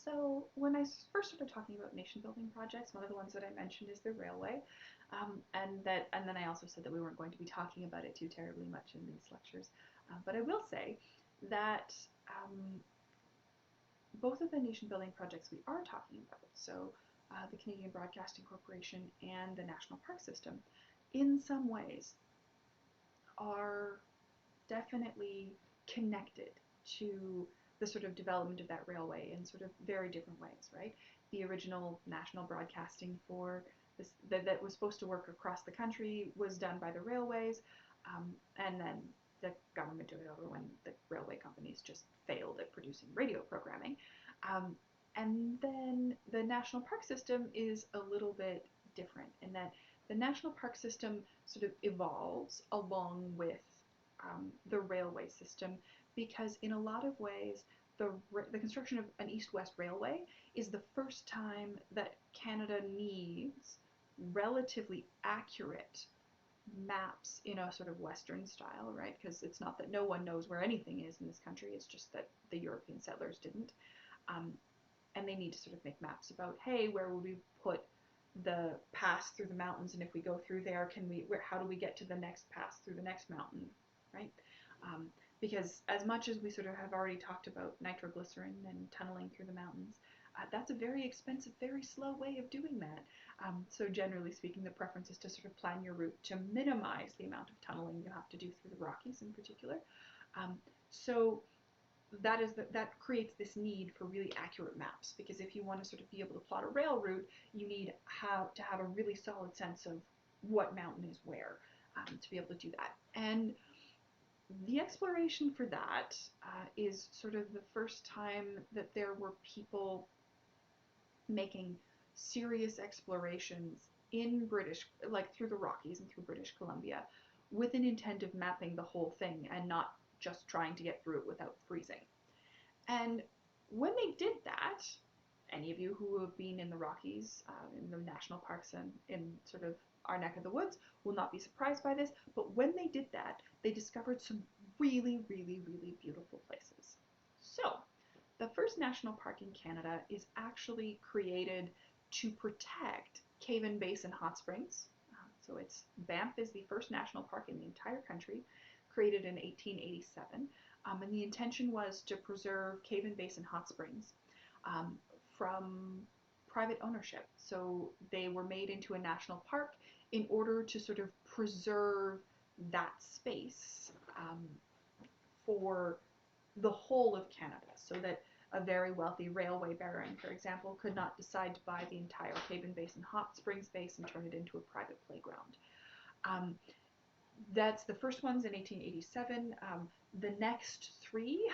So when I first started talking about nation building projects, one of the ones that I mentioned is the railway, and then I also said that we weren't going to be talking about it too terribly much in these lectures. But I will say that both of the nation building projects we are talking about, so the Canadian Broadcasting Corporation and the National Park System, in some ways are definitely connected to the sort of development of that railway in sort of very different ways, right? The original national broadcasting for this that was supposed to work across the country was done by the railways, and then the government took it over when the railway companies just failed at producing radio programming. Um, and then the national park system is a little bit different in that the national park system sort of evolves along with the railway system because in a lot of ways the construction of an east-west railway is the first time that Canada needs relatively accurate maps in a sort of Western style, right? Because it's not that no one knows where anything is in this country, it's just that the European settlers didn't. Um, and they need to sort of make maps about, hey, where would we put the pass through the mountains, and if we go through there, how do we get to the next pass through the next mountain, right? Um, because as much as we sort of have already talked about nitroglycerin and tunneling through the mountains, that's a very expensive, very slow way of doing that. So generally speaking, the preference is to sort of plan your route to minimize the amount of tunneling you have to do through the Rockies in particular. So that creates this need for really accurate maps, because if you want to sort of be able to plot a rail route, you need to have a really solid sense of what mountain is where, to be able to do that. And the exploration for that is sort of the first time that there were people making serious explorations in British, like through the Rockies and through British Columbia, with an intent of mapping the whole thing and not just trying to get through it without freezing. And when they did that, any of you who have been in the Rockies, in the national parks and in sort of our neck of the woods, will not be surprised by this. But when they did that, they discovered some really, really, really beautiful places. So, the first national park in Canada is actually created to protect Caven Basin Hot Springs. So it's Banff is the first national park in the entire country, created in 1887. And the intention was to preserve Caven Basin Hot Springs from private ownership. So they were made into a national park in order to sort of preserve that space for the whole of Canada, so that a very wealthy railway baron, for example, could not decide to buy the entire Caven Basin Hot Springs space and turn it into a private playground. Um, that's the first ones in 1887. The next three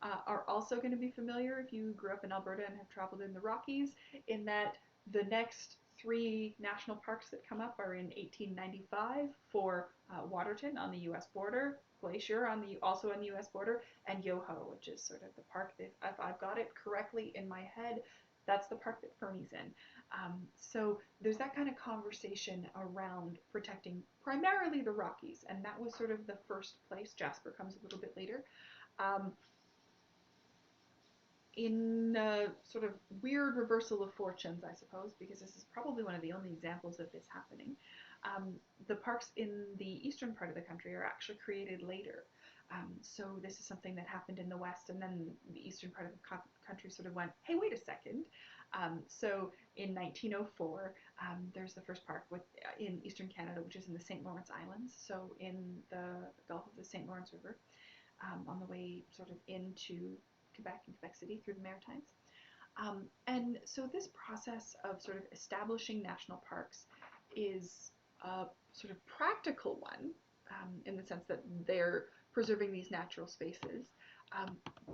are also going to be familiar if you grew up in Alberta and have traveled in the Rockies, in that the next three national parks that come up are in 1895 for Waterton on the U.S. border, Glacier also on the U.S. border, and Yoho, which is sort of the park that, if I've got it correctly in my head, that's the park that Fernie's in. So there's that kind of conversation around protecting primarily the Rockies, and that was sort of the first place. Jasper comes a little bit later. Um, in a sort of weird reversal of fortunes, I suppose, because this is probably one of the only examples of this happening, the parks in the eastern part of the country are actually created later. So this is something that happened in the west, and then the eastern part of the country sort of went, hey, wait a second. So in 1904, there's the first park in eastern Canada, which is in the St. Lawrence Islands, so in the Gulf of the St. Lawrence River, on the way sort of into Quebec and Quebec City through the Maritimes. And so this process of sort of establishing national parks is a sort of practical one, in the sense that they're preserving these natural spaces,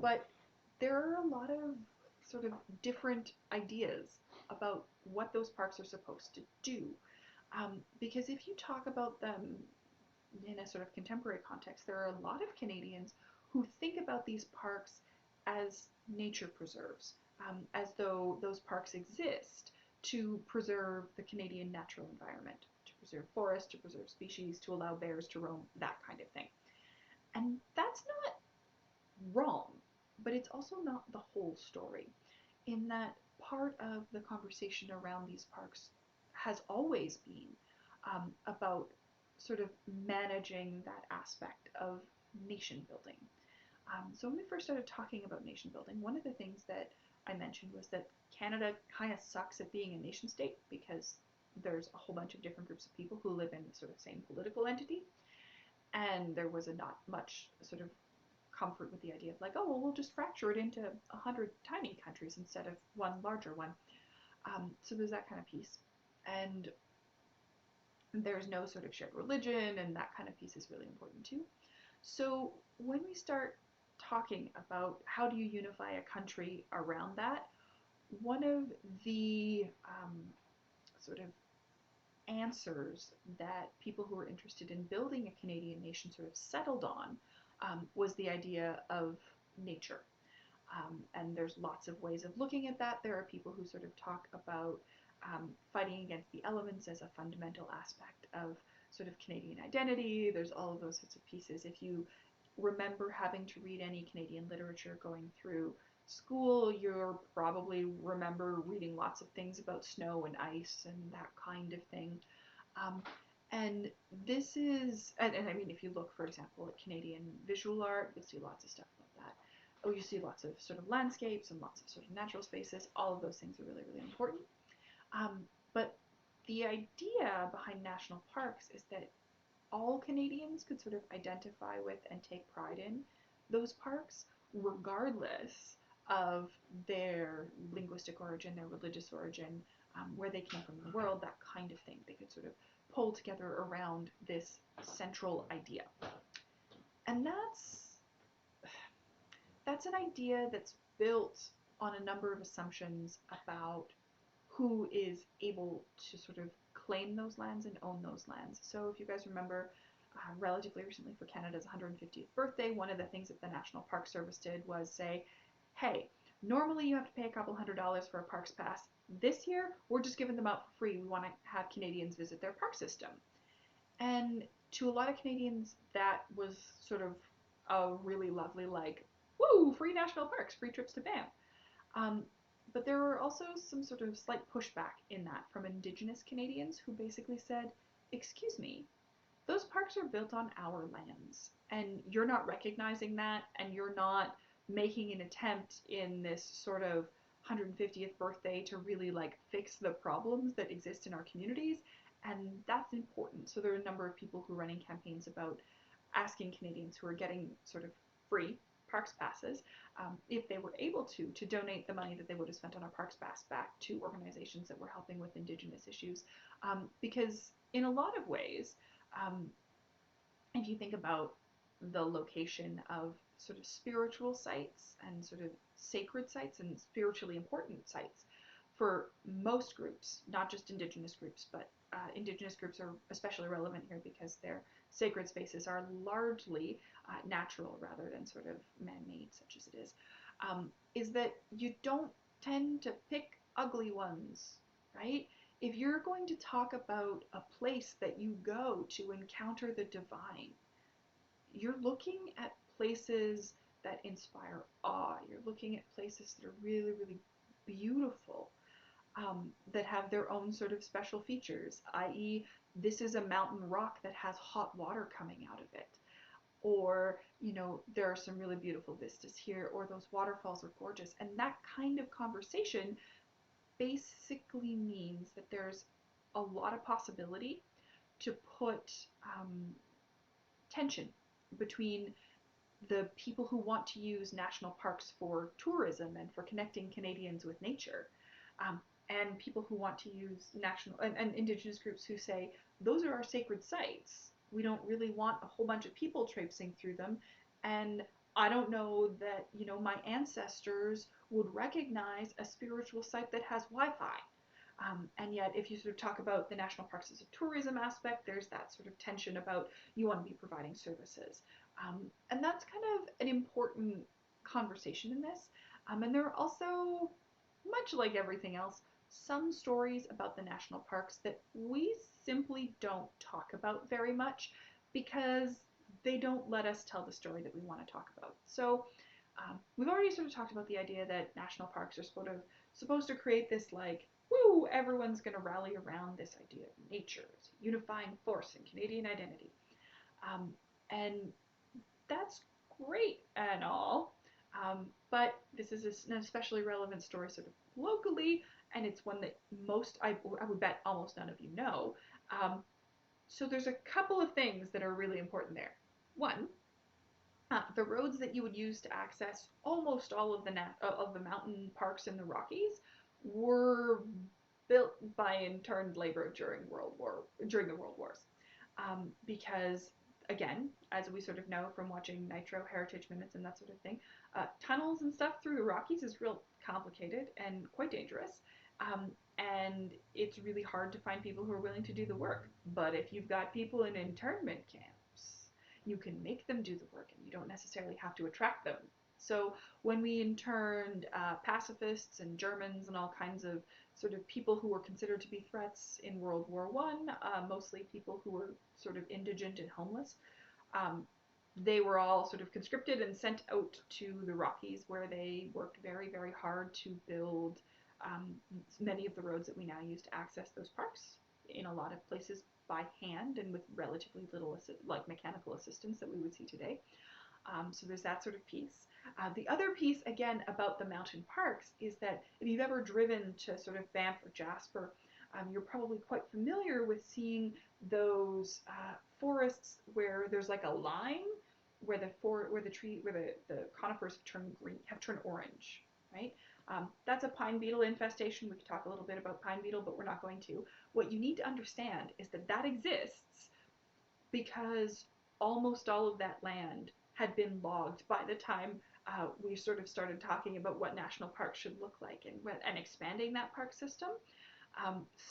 but there are a lot of sort of different ideas about what those parks are supposed to do. Because if you talk about them in a sort of contemporary context, there are a lot of Canadians who think about these parks as nature preserves, as though those parks exist to preserve the Canadian natural environment, to preserve forests, to preserve species, to allow bears to roam, that kind of thing. And that's not wrong, but it's also not the whole story. in that part of the conversation around these parks has always been about sort of managing that aspect of nation building. So when we first started talking about nation building, one of the things that I mentioned was that Canada kind of sucks at being a nation state because there's a whole bunch of different groups of people who live in the sort of same political entity, and there was not much sort of comfort with the idea of like, oh, well, we'll just fracture it into 100 tiny countries instead of one larger one. So there's that kind of piece. And there's no sort of shared religion, and that kind of piece is really important too. So when we start talking about how do you unify a country around that, one of the sort of answers that people who were interested in building a Canadian nation sort of settled on was the idea of nature. And there's lots of ways of looking at that. There are people who sort of talk about fighting against the elements as a fundamental aspect of sort of Canadian identity. There's all of those sorts of pieces. If you remember having to read any Canadian literature going through school, you'll probably remember reading lots of things about snow and ice and that kind of thing. Um, and this is, and I mean, if you look, for example, at Canadian visual art, you'll see lots of stuff like that. Oh, you see lots of sort of landscapes and lots of sort of natural spaces. All of those things are really, really important. But the idea behind national parks is that all Canadians could sort of identify with and take pride in those parks, regardless of their linguistic origin, their religious origin, where they came from in the world, that kind of thing. They could sort of pull together around this central idea. And that's an idea that's built on a number of assumptions about who is able to sort of claim those lands and own those lands. So if you guys remember, relatively recently for Canada's 150th birthday, one of the things that the National Park Service did was say, hey, normally you have to pay a couple $100s for a parks pass. This year, we're just giving them out for free. We want to have Canadians visit their park system. And to a lot of Canadians, that was sort of a really lovely, like, woo, free national parks, free trips to Banff. Um, but there were also some sort of slight pushback in that from Indigenous Canadians who basically said, excuse me, those parks are built on our lands, and you're not recognizing that, and you're not making an attempt in this sort of 150th birthday to really like fix the problems that exist in our communities, and that's important. So there are a number of people who are running campaigns about asking Canadians who are getting sort of free parks passes, if they were able to donate the money that they would have spent on a parks pass back to organizations that were helping with Indigenous issues, because in a lot of ways, um, if you think about the location of sort of spiritual sites and sort of sacred sites and spiritually important sites for most groups, not just Indigenous groups, but Indigenous groups are especially relevant here because their sacred spaces are largely natural rather than sort of man-made, such as it is that you don't tend to pick ugly ones, right? If you're going to talk about a place that you go to encounter the divine, you're looking at places that inspire awe. You're looking at places that are really, really beautiful, that have their own sort of special features, i.e., this is a mountain rock that has hot water coming out of it. Or, you know, there are some really beautiful vistas here, or those waterfalls are gorgeous. And that kind of conversation basically means that there's a lot of possibility to put tension between the people who want to use national parks for tourism and for connecting Canadians with nature, and people who want to use national and Indigenous groups who say those are our sacred sites. We don't really want a whole bunch of people traipsing through them, and I don't know that my ancestors would recognize a spiritual site that has Wi-Fi. And yet, if you sort of talk about the national parks as a tourism aspect, there's that sort of tension about you want to be providing services. And that's kind of an important conversation in this. And there are also, much like everything else, some stories about the national parks that we simply don't talk about very much because they don't let us tell the story that we want to talk about. So We've already sort of talked about the idea that national parks are supposed to create this like, woo, everyone's going to rally around this idea of nature as a unifying force in Canadian identity. Um, and that's great and all, but this is an especially relevant story sort of locally, and it's one that I would bet almost none of you know. Um, so there's a couple of things that are really important there. One, the roads that you would use to access almost all of the mountain parks in the Rockies were built by interned labor during the World Wars, because again, as we sort of know from watching Nitro Heritage Minutes and that sort of thing, tunnels and stuff through the Rockies is real complicated and quite dangerous. And it's really hard to find people who are willing to do the work. But if you've got people in internment camps, you can make them do the work and you don't necessarily have to attract them. So when we interned pacifists and Germans and all kinds of sort of people who were considered to be threats in World War One, mostly people who were sort of indigent and homeless, um, they were all sort of conscripted and sent out to the Rockies, where they worked very, very hard to build um, many of the roads that we now use to access those parks, in a lot of places by hand and with relatively little like mechanical assistance that we would see today. So there's that sort of piece. The other piece, again, about the mountain parks is that if you've ever driven to sort of Banff or Jasper, you're probably quite familiar with seeing those forests where there's like a line where the conifers have turned orange, right? That's a pine beetle infestation. We could talk a little bit about pine beetle, but we're not going to. What you need to understand is that that exists because almost all of that land had been logged by the time we sort of started talking about what national parks should look like and expanding that park system.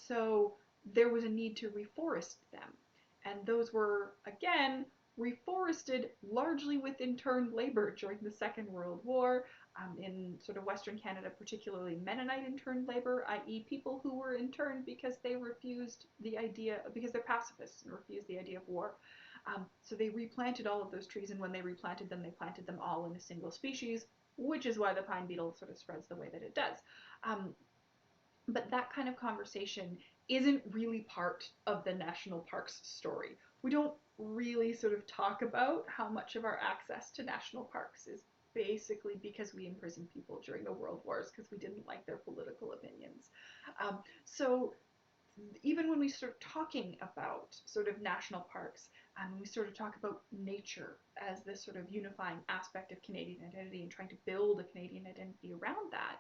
So there was a need to reforest them. And those were, again, reforested largely with interned labor during the Second World War, in sort of Western Canada, particularly Mennonite interned labor, i.e. people who were interned because because they're pacifists and refused the idea of war. So they replanted all of those trees, and when they replanted them, they planted them all in a single species, which is why the pine beetle sort of spreads the way that it does. But that kind of conversation isn't really part of the national parks story. We don't really sort of talk about how much of our access to national parks is basically because we imprisoned people during the world wars because we didn't like their political opinions. So even when we start talking about sort of national parks, and we sort of talk about nature as this sort of unifying aspect of Canadian identity and trying to build a Canadian identity around that,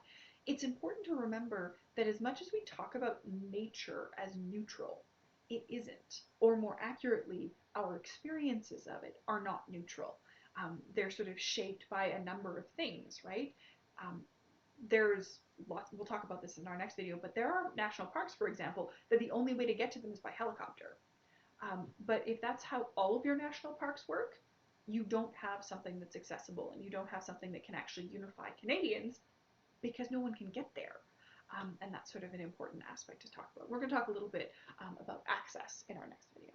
it's important to remember that as much as we talk about nature as neutral, it isn't. Or more accurately, our experiences of it are not neutral. They're sort of shaped by a number of things, right? Um, there's lots, we'll talk about this in our next video, but there are national parks, for example, that the only way to get to them is by helicopter. But if that's how all of your national parks work, you don't have something that's accessible and you don't have something that can actually unify Canadians because no one can get there. And that's sort of an important aspect to talk about. We're going to talk a little bit about access in our next video.